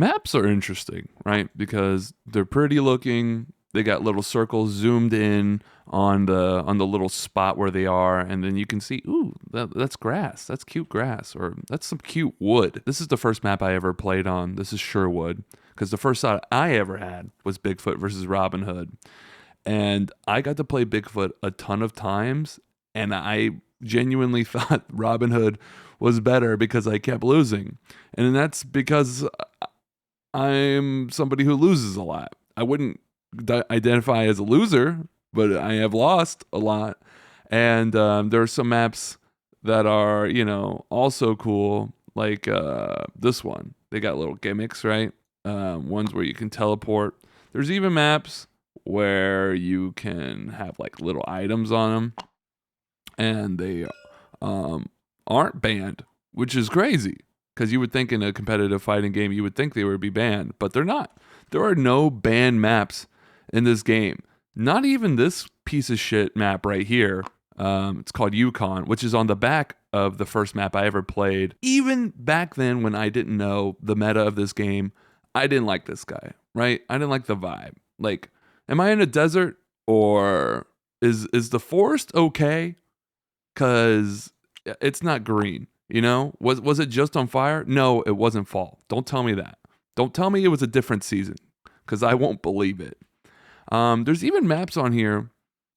Maps are interesting, right? Because they're pretty looking. They got little circles zoomed in on the little spot where they are, and then you can see, ooh, that's grass. That's cute grass, or that's some cute wood. This is the first map I ever played on. This is Sherwood, because the first thought I ever had was Bigfoot versus Robin Hood, and I got to play Bigfoot a ton of times, and I genuinely thought Robin Hood was better because I kept losing, and that's because I'm somebody who loses a lot. I wouldn't identify as a loser, but I have lost a lot. And there are some maps that are, also cool, like this one. They got little gimmicks, right? Ones where you can teleport. There's even maps where you can have like little items on them, and they aren't banned, which is crazy. Because you would think in a competitive fighting game, you would think they would be banned, but they're not. There are no banned maps in this game. Not even this piece of shit map right here. It's called Yukon, which is on the back of the first map I ever played. Even back then, when I didn't know the meta of this game, I didn't like this guy, right? I didn't like the vibe. Like, am I in a desert, or is the forest okay? Because it's not green. Was it just on fire? No, it wasn't fall. Don't tell me that. Don't tell me it was a different season, because I won't believe it. There's even maps on here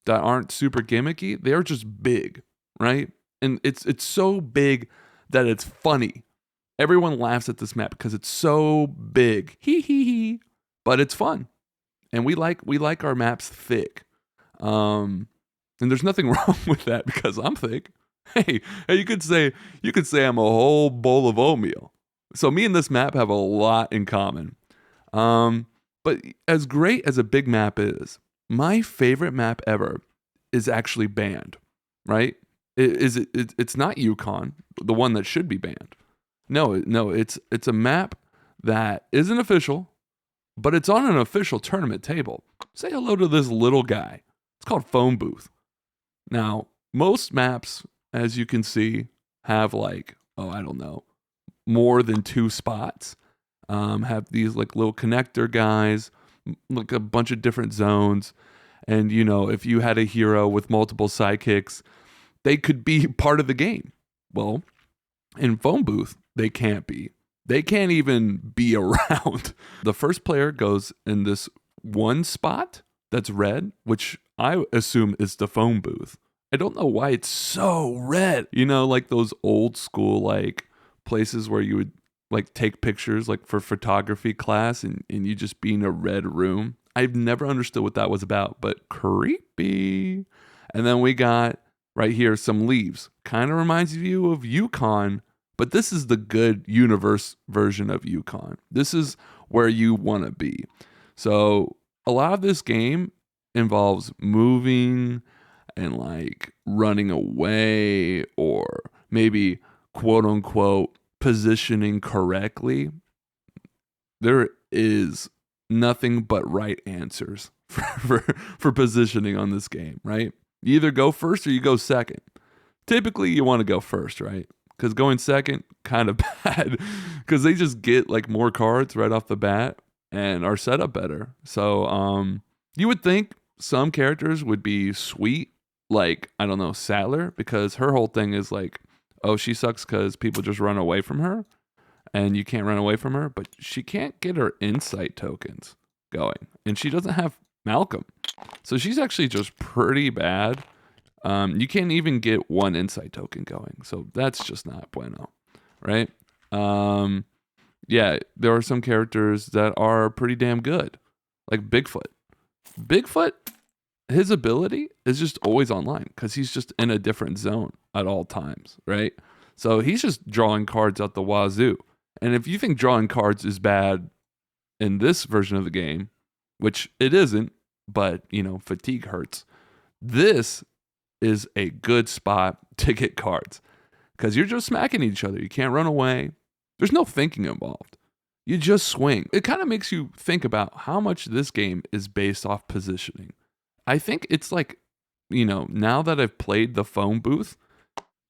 that aren't super gimmicky. They're just big, right? And it's so big that it's funny. Everyone laughs at this map because it's so big. Hee hee hee. But it's fun. And we like our maps thick. And there's nothing wrong with that because I'm thick. Hey, you could say I'm a whole bowl of oatmeal. So me and this map have a lot in common. But as great as a big map is, my favorite map ever is actually banned, right? It's not Yukon, the one that should be banned. No, it's a map that isn't official, but it's on an official tournament table. Say hello to this little guy. It's called Phone Booth. Now, most maps, as you can see, have like, I don't know, more than 2 spots. Have these like little connector guys, like a bunch of different zones. And, if you had a hero with multiple sidekicks, they could be part of the game. Well, in Phone Booth, they can't be. They can't even be around. The first player goes in this one spot that's red, which I assume is the phone booth. I don't know why it's so red. Like those old school, like, places where you would like take pictures like for photography class and you just be in a red room. I've never understood what that was about, but creepy. And then we got right here some leaves. Kind of reminds you of Yukon, but this is the good universe version of Yukon. This is where you want to be. So a lot of this game involves moving and like running away, or maybe quote unquote positioning correctly. There is nothing but right answers for positioning on this game, right? You either go first or you go second. Typically you want to go first, right? Because going second, kind of bad, because they just get like more cards right off the bat and are set up better. So you would think some characters would be sweet, like, I don't know, Sattler, because her whole thing is like, oh, she sucks because people just run away from her and you can't run away from her, but she can't get her insight tokens going, and she doesn't have Malcolm. So she's actually just pretty bad. You can't even get one insight token going, so that's just not bueno, right? Yeah, there are some characters that are pretty damn good, like Bigfoot. Bigfoot, his ability is just always online because he's just in a different zone at all times, right? So he's just drawing cards out the wazoo. And if you think drawing cards is bad in this version of the game, which it isn't, but, fatigue hurts, this is a good spot to get cards because you're just smacking each other. You can't run away. There's no thinking involved. You just swing. It kind of makes you think about how much this game is based off positioning. I think it's like, now that I've played the phone booth,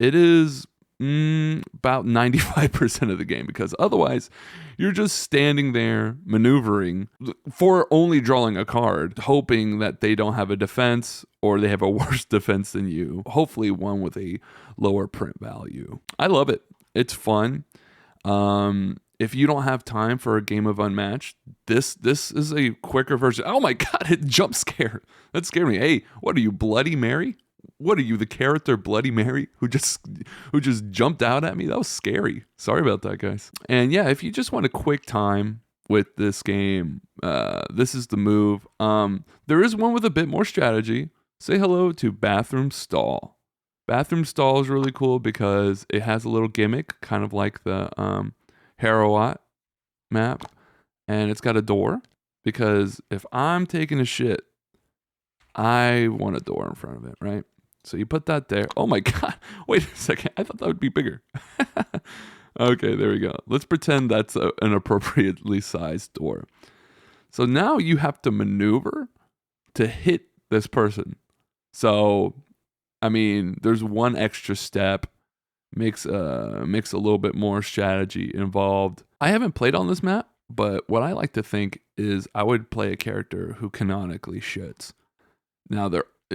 it is About 95% of the game, because otherwise you're just standing there maneuvering for only drawing a card, hoping that they don't have a defense or they have a worse defense than you, hopefully one with a lower print value. I love it. It's fun. If you don't have time for a game of Unmatched, this is a quicker version. Oh my god, it jump scare. That scared me. Hey, what are you, Bloody Mary? What are you, the character Bloody Mary who just jumped out at me? That was scary. Sorry about that, guys. And yeah, if you just want a quick time with this game, this is the move. There is one with a bit more strategy. Say hello to Bathroom Stall. Bathroom Stall is really cool because it has a little gimmick, kind of like the Shoutout map, and it's got a door, because if I'm taking a shit, I want a door in front of it, right? So you put that there. Oh my god, wait a second, I thought that would be bigger. Okay, there we go. Let's pretend that's an appropriately sized door. So now you have to maneuver to hit this person. So I mean, there's one extra step, makes a little bit more strategy involved. I haven't played on this map, but what I like to think is I would play a character who canonically shits. Now,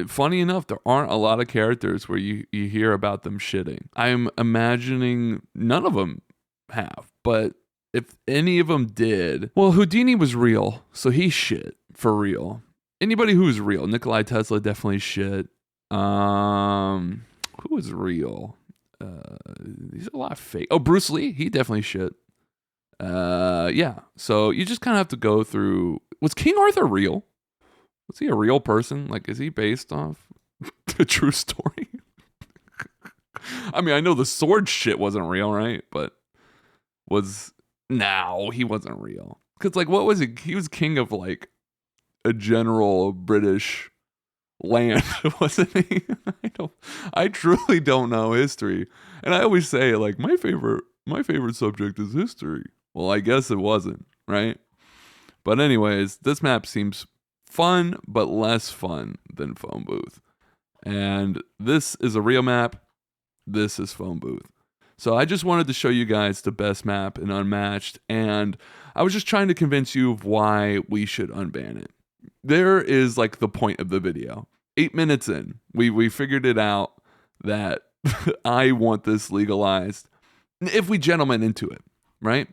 funny enough, there aren't a lot of characters where you hear about them shitting. I'm imagining none of them have, but if any of them did, well, Houdini was real, so he shit for real. Anybody who's real, Nikolai Tesla definitely shit. Who is real? These are a lot of fake. Oh, Bruce Lee, he definitely shit. Yeah. So you just kind of have to go through. Was King Arthur real? Was he a real person? Like, is he based off a true story? I mean, I know the sword shit wasn't real, right? But he wasn't real. Cause like, what was he? He was king of like a general British land, wasn't he? I truly don't know history. And I always say like my favorite subject is history. Well, I guess it wasn't, right? But anyways, this map seems fun, but less fun than Phone Booth. And this is a real map. This is Phone Booth. So I just wanted to show you guys the best map in Unmatched, and I was just trying to convince you of why we should unban it. There is like the point of the video. 8 minutes in, we figured it out that I want this legalized if we gentlemen into it, right?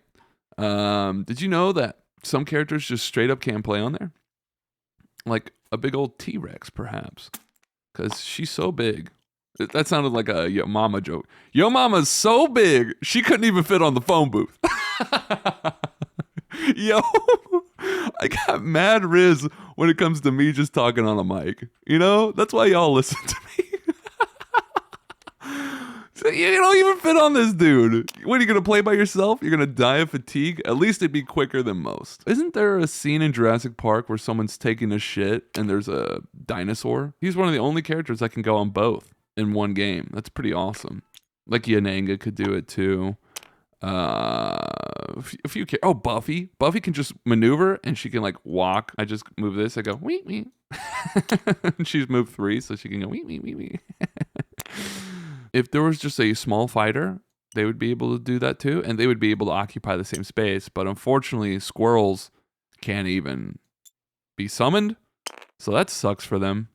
Did you know that some characters just straight up can't play on there? Like a big old T-Rex, perhaps, because she's so big. That sounded like a Yo Mama joke. Yo Mama's so big, she couldn't even fit on the phone booth. Yo, I got mad riz when it comes to me just talking on a mic. You know, that's why y'all listen to me. So you don't even fit on this dude. What, are you gonna play by yourself? You're gonna die of fatigue? At least it'd be quicker than most. Isn't there a scene in Jurassic Park where someone's taking a shit and there's a dinosaur? He's one of the only characters that can go on both in one game. That's pretty awesome. Like Yananga could do it too. A few oh, Buffy can just maneuver and she can like walk. I just move this, I go wee wee. She's moved 3, so she can go wee wee wee wee. If there was just a small fighter, they would be able to do that too, and they would be able to occupy the same space. But unfortunately, squirrels can't even be summoned, so that sucks for them.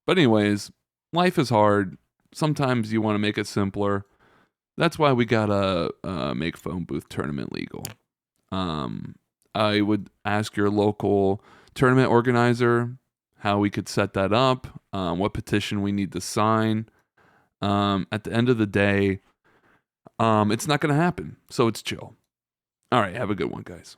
But anyways, life is hard. Sometimes you want to make it simpler. That's why we gotta make Phone Booth tournament legal. I would ask your local tournament organizer how we could set that up, what petition we need to sign. At the end of the day, it's not going to happen. So it's chill. All right. Have a good one, guys.